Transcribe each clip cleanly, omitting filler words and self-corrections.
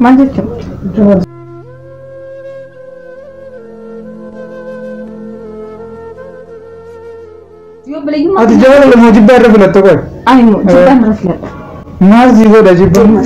ما جبتم يوم بلاقي ما أتجاهل لما جبت الرفلة تقول أيوة جبان رفلة ما زيدوا ده جبان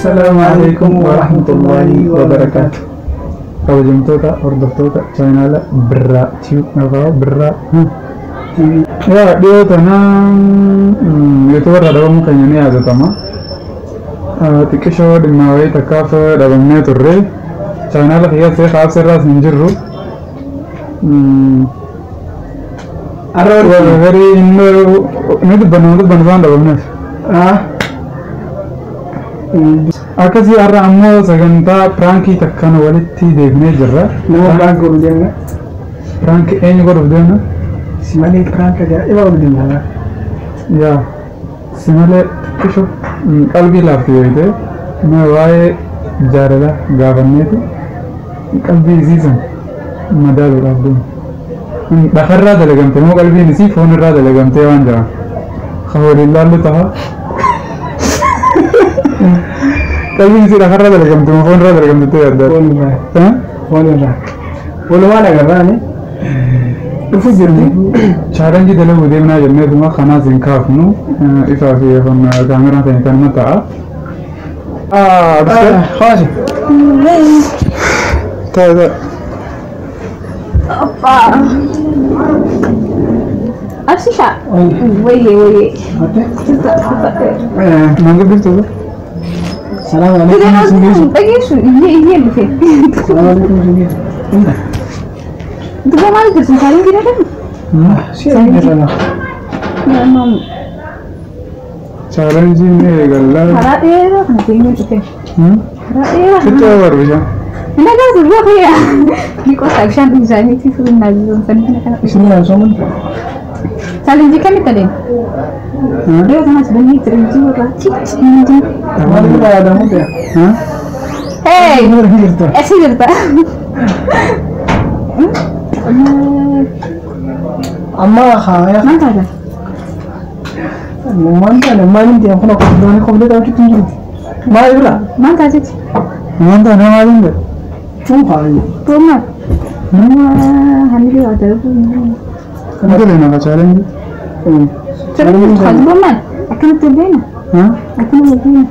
السلام عليكم ورحمة الله وبركاته. كوجمتوكا وردفتوكا channel برا تيوب نقول برا يا ديوتنا يوتيوبر ada mungkin ini ada tama tikisho di mawai takaf dalam neturre channel kia se khas seras ninjuru arrow very ini bantuan dalam net akasi arra ammo saganta pranki takkana walitti deebine jirra nama prank godhena prank eenyu godhena simale prank ga eba godhena ya simale kisho qalbi laafte yoyte me waaye jaarala gaafanneeti qalbi isiisan madaalu dhaabdeen dhakarraa dalagamte moo qalbiin isii foonirraa dalagamtee waan jira khawalillaallu taha Tapi sih dah kerja dalam tu, phone kerja dalam tu ada. Phone ada. Phone mana kerja ni? Itu jadi. Cara ni dalam udah mana jadi tu mah khana singkaf nu, itu asyik phone kamera tu kan mata. Khas. Tak. Apa? Apa sih? Woi. Mangga begitu. السلام عليكم. ايش هي اللي فيه. السلام عليكم جميعا. انت ما عندك سنتين كده ده؟ شيء كده. نعم. challenge ini galla. Harap ya, nanti ini kita. Harap ya. Kita baru bisa. Ini kan sudah ya. Di kota action design itu sudah nazar kan. Sini langsung. Challenge kan kita deh. Dia sama sebenarnya terjadi orang cik. Kamu ada muda? Hey, ऐसे करता. अम्मा खाया. Mana ada? Mana mana dia aku nak kau dah kita tunjuk. Mana itu lah? Mana ada? Mana nama dia? Cuma hari. Cuma. Hamil ada tu. Kenapa dia nak challenge? Challenge khas mana? Akan terjadi. Akan terjadi.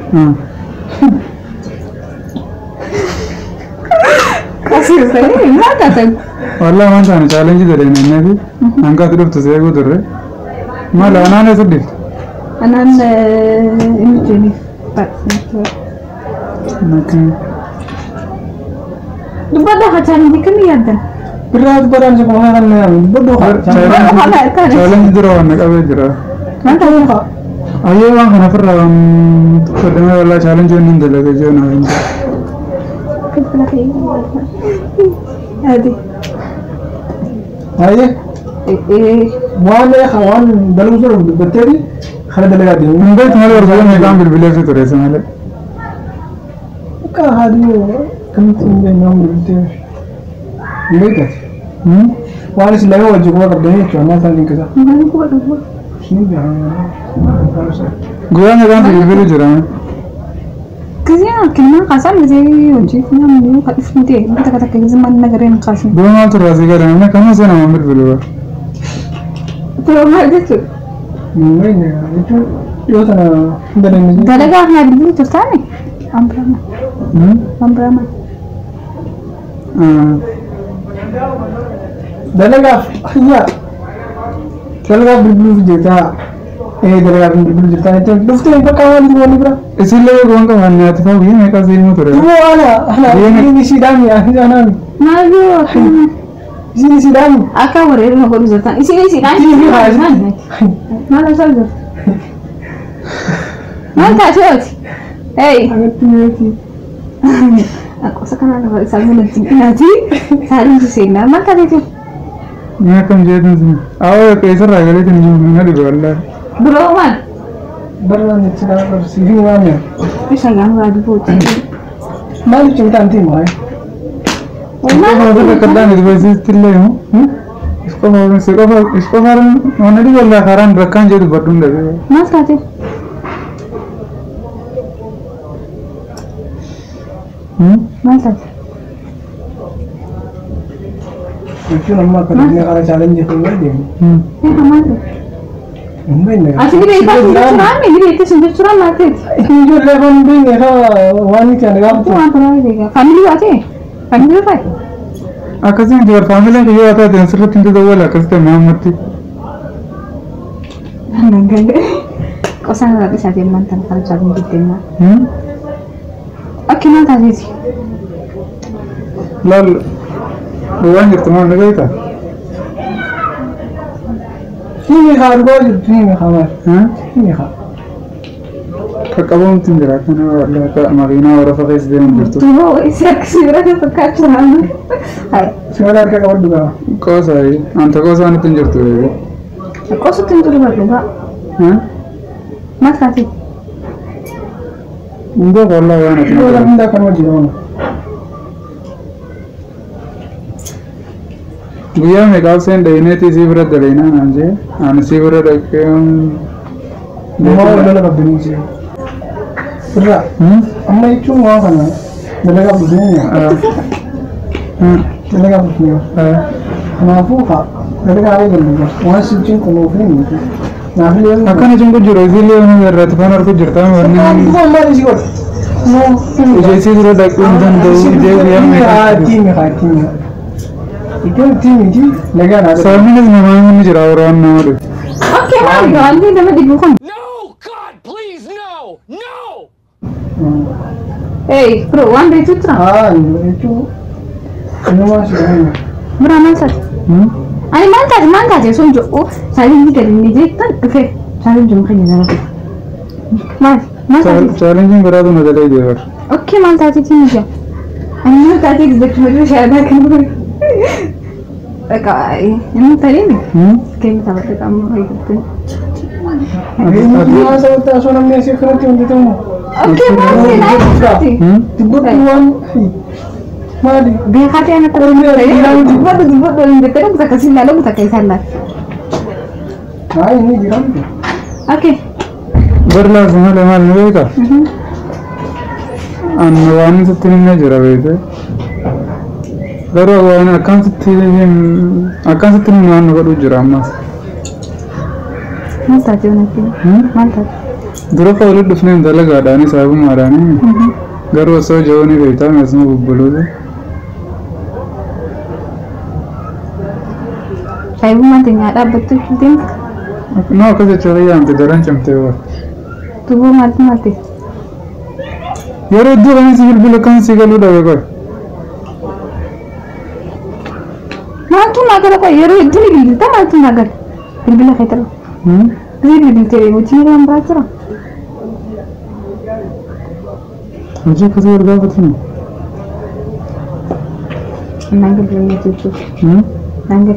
Kasih saya, mana kata? والله ما أنت challenge ده لأن النبي أنك تدرب تسيقو درة ما لا أنا نسدي أنا إنجلي لكن بدو challenge كم يدا berat beran sekolah kan ya bedo challenge درة أنك أبي درة ما tahu kok ayo bang kenapa orang kedua wala challenge ini dah lagi jauh nak هذه ayo mana kawan dalam surau betul خلنا دلنا دي من بيت هذا الرجال نظام بالبلاد في ترى سمعله كهاديو كم تيجي نوم بالبلاد ليه وانا سلامه وجهه ما قدامي شو انا ثاني كذا شنو جوا نظام بالبلاد جرا كذا كلمة قاسم زي وجهنا من خلفنتي انت كذا كذا زمان نغرين قاسم دو ما ترازي كده انا كم سنه عمر بالبلاد تو ما قلت وين itu yo sana dari Galaga na dulu tertane Ambrama Ambrama Dalaga iya Dalaga birbulu jeta dalaga birbulu jeta itu dufte apa kawan di mana bro इसलिए कौन का मानना था ये मैं का सीन में तो रहा वो वाला ये निशी दामी जाना Malu sini sidang aka wore no ko zata isi sidang mana saldo mana ta choti hey Aku sekarang kalau misalnya nanti saling sesena maka itu मैं कम जेतन से आओ कैसा रह गए तुम जो मैंने दिवाला beroman Berani cerita bersih mana? bisa yang nggak dibuat Malu cinta nanti mau. इसको तो करना नहीं तो वैसे चिल्ले हूँ इसको कारण मैंने दिवाला कारण रखा है जो बटन लगे mas kate mas kate Itu nama kerja kalau challenge itu lagi. kamu tuh Mungkin ya. asli dia itu sumber curam mati Itu level mungkin ya wanita negara itu apa lagi dia family aja family apa आकाश में जो फैमिली के ये आता है तो सिर्फ तीन तो वो लगा करते हैं मामती enggak kok sangat nggak bisa dia mantan kalau calon gitu mah oke mantan sih लाल बुआन जो तुम्हारे लगा था Ini kan gua ini kan. हाँ Ini kan. فكابون تندرا كنا ولا كمارينا ولا فقيس دين جرتو tuh isi aksirnya pekat curam hai Sekarang kita kawan juga. कोस आई अंत कोस आने तुम जरतो है kok sudah tuh juga हाँ mas kate उनको बोला हुआ ना Itu orang minta kan wajib orang. बुया में काल से लेने थी सीवरत लेना ना जे आने सीवरत के Mau udah lewat dunia sih. Berat. Amma itu mau kan? Delega dunia. Delega dunia. Kenapa kak? Delega aja dulu. Wah sih kalau film itu. Nah, dia akan itu juga jadi orang yang rata panar tuh jerta warna Bukan mari sih kok. No. जैसे जो डॉक्यूमेंट दो जे बुया में tim. Itu tim ini lega ada. सामने में मांग में जरा और ना और oke mari ganti nama dibuka No! God, please, no! No! bro one day tuh Ah, itu ini masih ada. berapa sat ani mantap ya sonjo oh saya ini dari ini kan oke saya jom kerja lagi mas challenging करा तो मजा ले देवर oke mantap sih ya ani tadi di saya ada kan ini tadi nih kayak sahabat kamu itu Ini masa kita soalnya masih kerja untuk itu. oke masih naik nanti Kebutuhan. Mari. dia kata anak turun dari buat dari betul bisa kasih lalu bisa kayak sana Nah ini di kamu. oke Barla संभाले माल नहीं का अन्नवान से तीन में जरा बेटे करो वान अकाउंट से तीन मान नगर उजरा मास mantap sih nanti mantap दूर का उलट उसने अंदर लगा डाने साहब मारा नहीं घर वो सो जो नहीं रहता मैं इसमें बोलो तो saya mati nggak ada betul tim ना कैसे चले जाएं तो डरन चमते हो tubuh mati यार उधर कहीं सिविल बिल कहाँ सिविल उड़ा हुआ Mantu nagar kok yero itu nih kita mantu nagar. Bila kayak terus. Ini di TV uji yang baca. मुझे कैसे लगा पता नहीं Nagar belum itu. Nagar.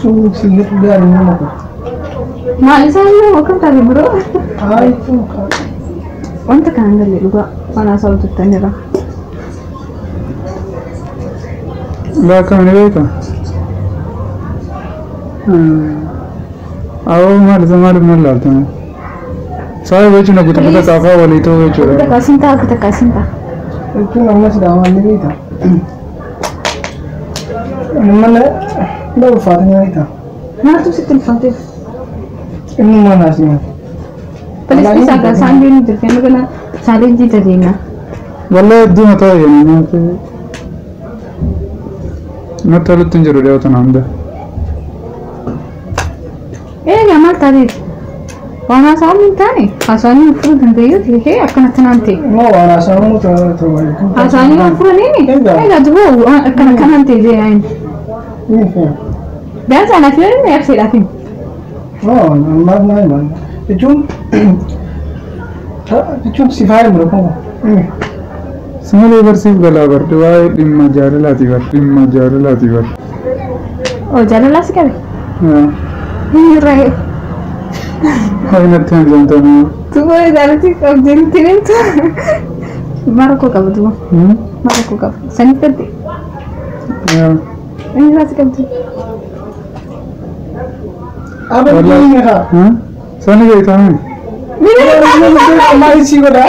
Sungguh singkat dia ini apa? Nah, saya mau makan tadi bro. Ah itu kan. Untuk kan nagar juga mana soal tuh tanya lah. ला कहाँ नहीं का आओ मार में लाते हैं सारे बेचो ना कुछ पता काफा वाली तो बेचो Kita kasih tak. Itu nama sedang ini kita. Mana? Dah ufatnya kita. Nah, tuh sih telepon tuh. Ini mana sih? Paling bisa agak sambil nih, tapi kena cari di tadi na. वल्ले दो मता है ना तो मैं तो तुम जरूर है तो नाम दे Gamal tadi. Wana sama minta nih. Asani ufur dan dia tuh akan nanti. Mau orang sama tu. Asani ufur ini. Enggak tuh akan nanti dia ini. Ini kan. Biasa anak ini ya sih lagi. Oh, nama mana? Itu sifai mereka. Semalee barsiif galaa barde waa'ee dhimma jaalalaati bar dhimma jaalalaati bar. Oh jaalalaas qabe. Inni ra'ee. Haa natti hanjamtanii. Tuba jaalati qabdeen tireetu. Mara koo qabdu. Mara koo qabdu. Sani fedde. Inni raas qabdu. Abadii haa. Sani beekame. Maal isii godha?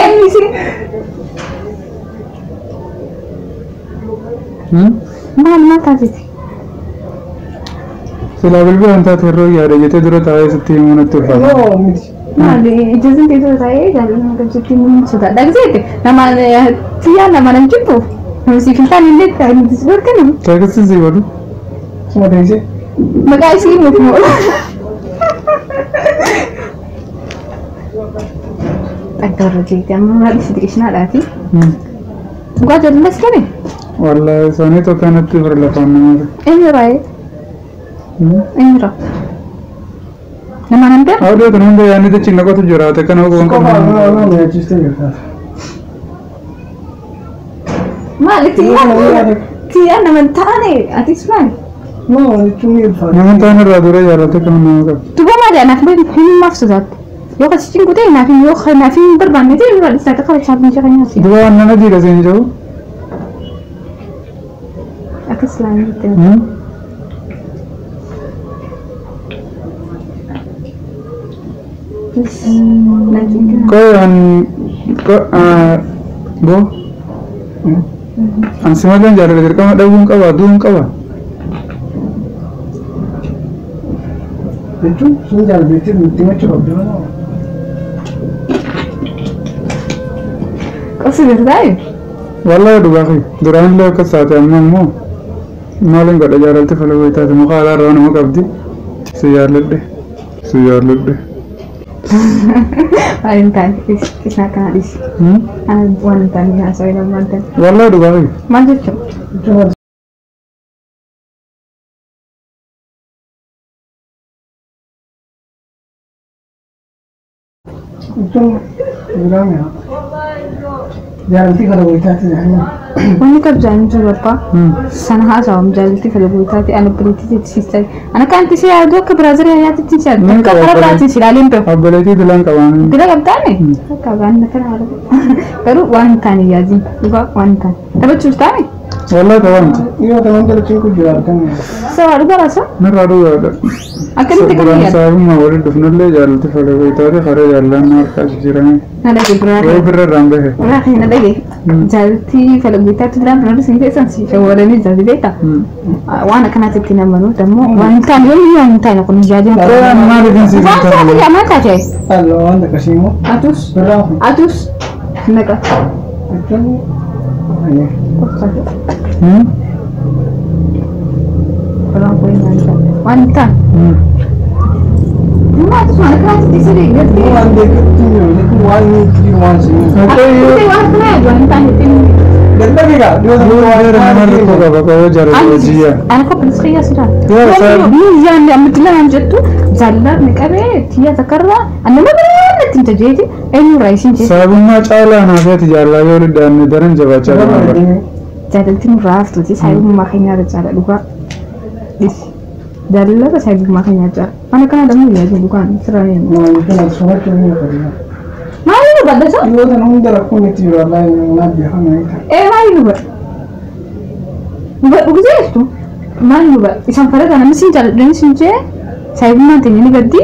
Maal taasise? Silaa bilbilaan taate yeroo yaada jettee dura taa'ee sitti himuu natti ulfaata. Yoo miti. Maali ijazin teessoo taa'ee jaalala qabsiitti himuun sodaa dhagseete nama xiyyaa nama nan jibbu siif hin taane illee taa'ee nuti si dorganu. Taakisii si godhu. Suma teessee. Maqaa isii himuuf moo? Dhaggarra jeeti amma maal isi xiqqishnaadhaati. Dhugaa jaalalas qabe? Wallahi isaanii tokko natti bira lafaan namaati. Eenyu raa'ee? Eenyu ra'a? Nama nan beeku? Audio kan hunda yaadni jechi naqatu jiraate kan hubuu Qofa qabu. nama nyaachistee jirta. Maali xiyyaa nama hin taane atis maali? Moo jechuun ni ulfaata. Namoonni ta'an irraa dura jaallate kan nama qabu. Tuba maali anaaf himumaaf sodaatti. Yoo kasi cingutee naaf hin yoo naaf hin barbaanne ta'e irraa dhiisaa akka qabachaa hin jiran nyaasi. Dura waan nama jiidha seen jiru. Akka islaamiitti. Kau bo an simalan jalan dirqama dhabuun qaba aduun qaba. Jechuun sun jaallatee nutti machuu qabdu. Qosi birdaa'e? Wallahi dhugaa fi duraan illee akkas taate amma immoo maaliin godha jaalalti fala wayitaati muka alaa irraa nama qabdi si jaalladhe. Valentine, kisah kana dis. Valentine ya, saya nama Valentine. Wallahi dhugaa fi. Maal jechuun? Jechuun biraame jaalaltii kana wayitaati jedhanii. Wanni kabjaan jiru abbaa sana haasawam jaalaltii kana wayitaati ana bilitii siistaa ana kan tisi yaadu akka biraazil yaatitti si yaadu akka kara biraatti si ilaaleen beeku. Obboleetii dilaan qabaan. Dila qabdaane? Akka waan kana haala. Garuu waan taane yaadin dhugaa waan taane. Taphachuuf taane? Wallahi tawanti. Yoo ta'an dalachiin kun jiraatan. Sawaa dhugaa raasa? Narraa dhugaadha. Akkamitti kan yaadu? Saabummaa waliin dhufnallee jaalalti fala wayitaati haree jaallaan harkaa jijjiirame. Nada ke berarti. Way birra irraan bahe. Berarti nada ke. Jalti kalau kita tu dalam berarti sini kan si shawaran ni jadi beta. Wana kana titi namanu demo wanita yo wanita nak kuni jadi. Maali kan si Wanita apa ya mata je? Halo, anda kasihmu. Atus. Berapa? Atus. Naka. Jechuun ayo. Berapa yang wanita? Wanita. Cuma atus mana kana titi sini gitu. Waan deeggartuu jiru jechuun waan inni waan siin. Aku tu wanita ni wanita ni. Dadhabiidha. namarri koo qaba qaboo jaalalti hojii. Ana kau pelis kaya sudah. Yoo isaa- Biyya yang ambil yang jatuh jalan ni kabe tiya takarra. Anda mana tinta jadi? Enu raisin je. Saabummaa caalaa naafeeti jaallaa yoo liddaanne daran jabaachaa deemaa bara. Jaalaltiin raaf tuuti saayibummaa keenyaa irra dhugaa. Jaalala saayibummaa keenyaa irra. Ana kana damuu yaadu dhugaan siraan. Jechuun soorachuu ni fayyada. Maali nu badda? Yoo ta'an hunda rakkoon itti jiru wallahi naaf beekamaa ta'a. Maali nu badda? Nu badda dhuguseestu? Maali nu badda? Isaan farada namni siin jaaladhani siin jee saayibummaan teenya ni gaddi.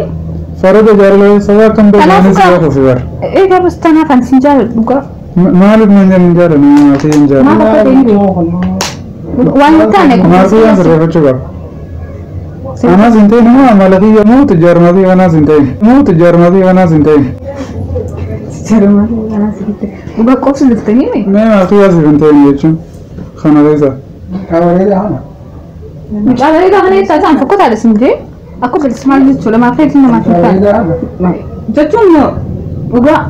Farada jaalala sabaa kan beekanis yoo kufi bara. Egaa bas tanaaf ani siin jaaladhu dhugaa. Maaliif nan jaalladhu maatii hin jaalladhu. Waan hin taane Maatii waan sirreeffachuu qaba. Anaas hin ta'in immoo amalaqii yommuu tijjaarmatii kanaas hin ta'in. Dhugaa qofsi liftanii mi? Mee maatii asif hin ta'in jechuun kana keessa. Kabareedha hana. Mucaalee gaafa neessaa isaan fokkotaadha siin jee akka bilis maal jechuudha maaf feetiin namaaf hin taane. Kabareedha hana. Jechuun dhugaa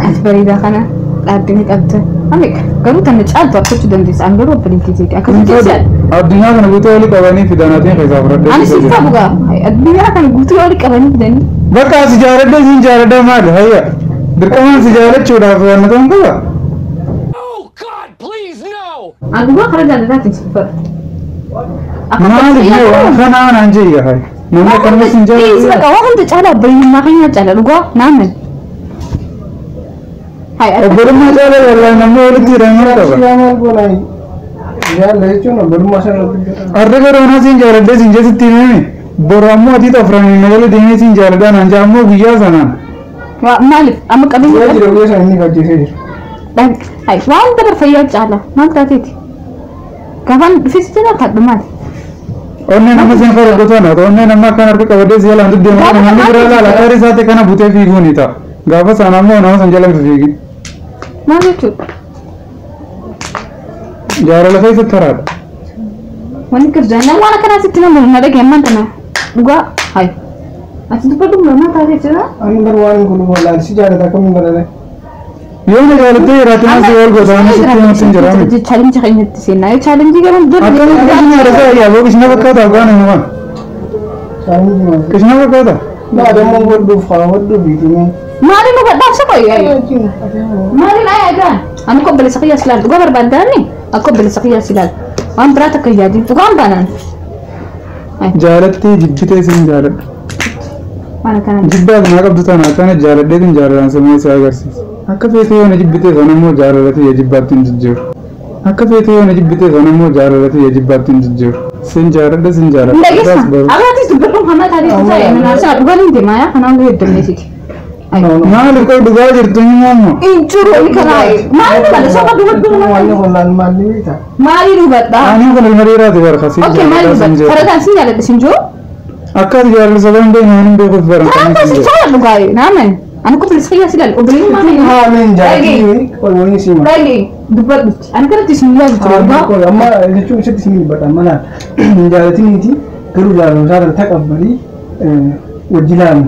as bareedaa kana dhaabbini qabda. Ami garuu tan caaltu argachuu dandeessa. An garuu obboleettii jeeti akkasitti jedha. Addunyaa kana guutuu walii qabanii fidanaatiin keessaa fudhadhee. Ani siif ta'u dhugaa addunyaa kana guutuu walii qabanii fidanii. Bakka as jaaladha siin jaaladha maali hayya. Dirqamaan si jaalachuudhaaf wanna ta'an qaba. Oh God, please no! Aduba kara jaallataatiin siffar. Maaliif yoo kanaa naan jee yahay. Namni akkana sin Isa jaalatu. qabu hunda caalaa bayyinaa keenya caala dhugaa naamen. Hai Obbolummaa caalaa wallahi namni walitti hidhamee qaba. Siyaama goonaa yaalla jechuun obbolummaa sanatti Arra garuu na sin jaaladhee sin jeesitti himee boru ammoo ati xafranii na wali deemee sin jaaladhaa naan jaa ammoo guyyaa sanaan. maaliif amma qabeenya Yaa jira guyyaa sana inni fajjeesee jira. hai waan dabar fayyaa caala maal taateeti gafaan dhufeessitina kadhu maali Onnee nama sin fara gotoona onnee nama akkan harka qabadhee si yaalaan deemu namni biraa laala qaari isaatti kana butee fiiguuni ta'a. Gaafa sana ammoo nama san jala fiigi. maal jechuudha Jaalala keessatti taraadha. wanni kirjaanaa waan akkanaa sitti nama na dhagee ammaan tana dhugaa hai ati dubbadhu maal taateetidha Ani garuu waan kun wallaan si jaalata akkamiin godhate. Yoo na jaalattee jiraatin asii wal gootanii sitti himatti hin jiraami. chaalenjii keenyatti seenaa chaalenjii garan Akkamitti kishna dhagaa yaaboo kishna fakkaata afaan himumaan. Saanii jimaa. Kishna fakkaata. Naa dammoo hodhuuf haa hodhuu biitimee. maali nu badhaaf saqoy maali na eegaan ani ko bilisa qiyas laal dhugaa barbaaddaani akka bilisa qiyas laal waan biraa takka yaadin dhugaan baanaan Jaalattee jibbitee sin jaaladha. waan kana Jibbaa kanaa qabdu tana akkana jaaladhee sin jaalalaan sammuu isaa agarsiisa. Akka feetee yoo na jibbitee sana immoo jaalalatti yaa jibbaatti hin jijjiiru. Akka feetee yoo na jibbitee sana immoo jaalalatti yaa jibbaatti hin jijjiiru. Sin jaaladha sin jaaladha. ndagessa agaatis dubbadhuun hamaa taatee ta'e minaasaa dhugaan hin deemaa yaa kanaan gahee dammeessiti Maaliif koo dhugaa jirtu hin moommo? injuru ni kanaa maali dhubadha soba dubbadhu Waan wallaan maalli beektaa? maali dhubadha Ani kun ilma dhiiraati barka sin okay maali jaaladha sin dhubadha jaaladha. farataan sin jaaladha sin jiru Akka ati jaalalli sabaan beeknu hin beekuuf baran kan Taantas hin chala dhugaay naamen ani ko bilisa qiyas laal obboleeyyi maali Haa min jaalatti waliin siima. dhagi dubbadhutti ani kanatti sin yaadu dhugaa Amma jechuun isatti siimi badha mana jaalatiniiti garuu jaalala isaa taqabbalii wajjinaan.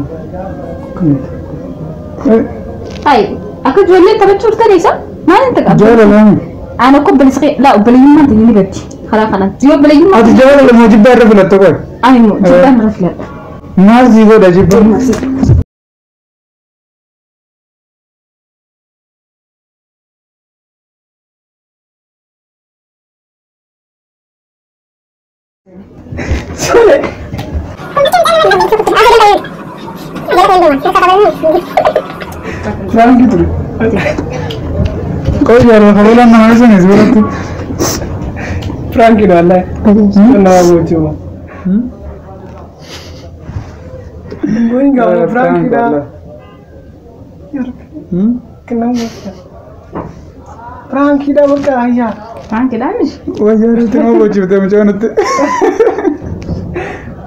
hai akka ijoollee taphachuu dhuftanisa maalin taqa jaalalaami. ana ko bilisa laa obboleeyyummaan tini gatti karaa kanatti yoo obboleeyyummaan Ati jaalala moo jibbaa irra filatta qoy? ani immoo jibbaan irra filadha Maal sii godha jibbaan? Franki ture. Qoy jaalala kabalaan nama isanis biratti. Franki dha wallahi. Nama gochuma. Going gawa Franki dha. Kenapa? Franki dha bakka ayya. Franki daamish Qoy jaalatti nama gochifte mucaanatti.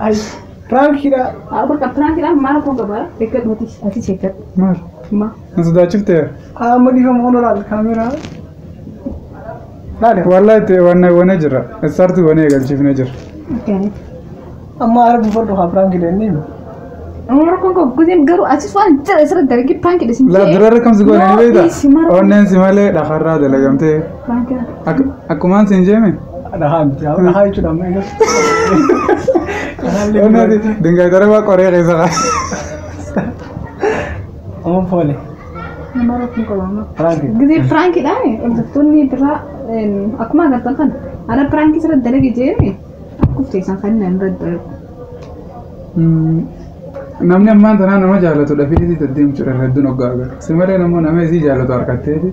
Ay Franki dha. bakka Franki dhaan maal koo gabaa eeggadhu ati seeggad Maal? ma Na sodaachifte? Amma dhiifamu hono laal kaameraa. Laale. Wallahi itti wanne jira. Isarti wanne eegalchiifne jira. Amma ara buufadhu haa Franki dha inni. amara koo koo gudeen garuu asis waan jira isirra dargii Franki dhisin La durarra kam si goone ni beekta? isi mara Onneen si malee dhakarraa dalagamtee. Franki Akkumaan siin jeeme? Dhahaa miti. Dhahaa jechuudha amma eegas. Onneeti dingaa darabaa qoree keessa qaba. Amma foole. amara koo qabaama Franki. gudee Franki dhaan hordoftoonni biraa akkuma agartan kan ara Franki isirra dalage jeeme akkufteessan kan nan radda Namni ammaan tanaa nama jaalatudha fiitii deddeemchuudha hedduun hoggaa agar. Si malee namoo nama isii jaalatu harkatteeti.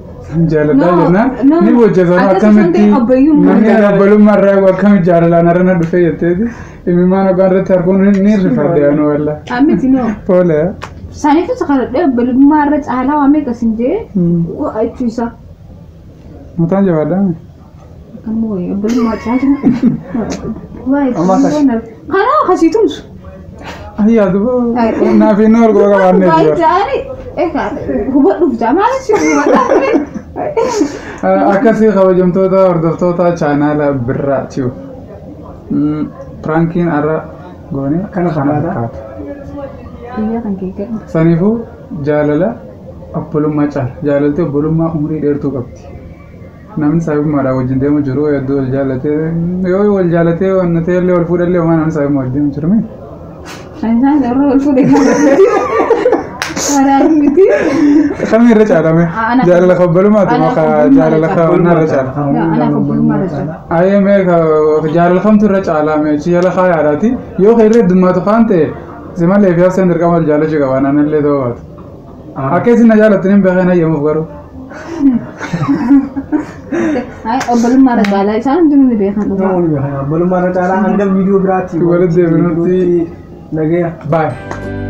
Jaaladhaa jennaan ni bojjesan akkamitti namni abbalummaa irraa akkamitti jaalalaan har'a na dhufee jetteeti. Imimmaan hoggaan irratti harkuun ni rifadde anu walla. amiti noo Foole. Saniitu sakaladhee obbolummaa irra caalaa waan meeqas hin jee jechuu isaa Mataan jabaadhaa. kan moo'ee obbolummaa caalaa Amma akkas. kanaa akkasiitumsu Ayyaa duba naaf inni ol goga qabaannee jira. jaani hubadhuuf jaamaanis hubadhaa Akkasii kabajamtoota hordoftoota chaanaala birraa tiyu. Piraankiin har'a goone Kana fakkaata. biyya kan keeggatu Saniifuu jaalala obbolummaa caala. Jaalaltee obbolummaa umurii dheertuu qabdi. Namni saayibummaadhaan wajjin deemu jiru hedduu wal jaalatee yoo wal jaalatee wanna ta'ellee wal fuudhallee waan namni saayibummaa wajjin deemu jiru mee? isaan irra ol fuudhee Miti. Kami rajala me. Jala khabalu ma tu jala khabna rajala. Ana khabalu ma rajala. Aye me jala kham tu rajala me jala khayarati yo khayre dumma tu khante zima le fiya sender kamal jala juga wana nalle do wat. Akesi na jala tinin baghana yemu garo. Ay belum ma rajala isan dum ni bekhan. belum ada cara anda video berarti. Bye.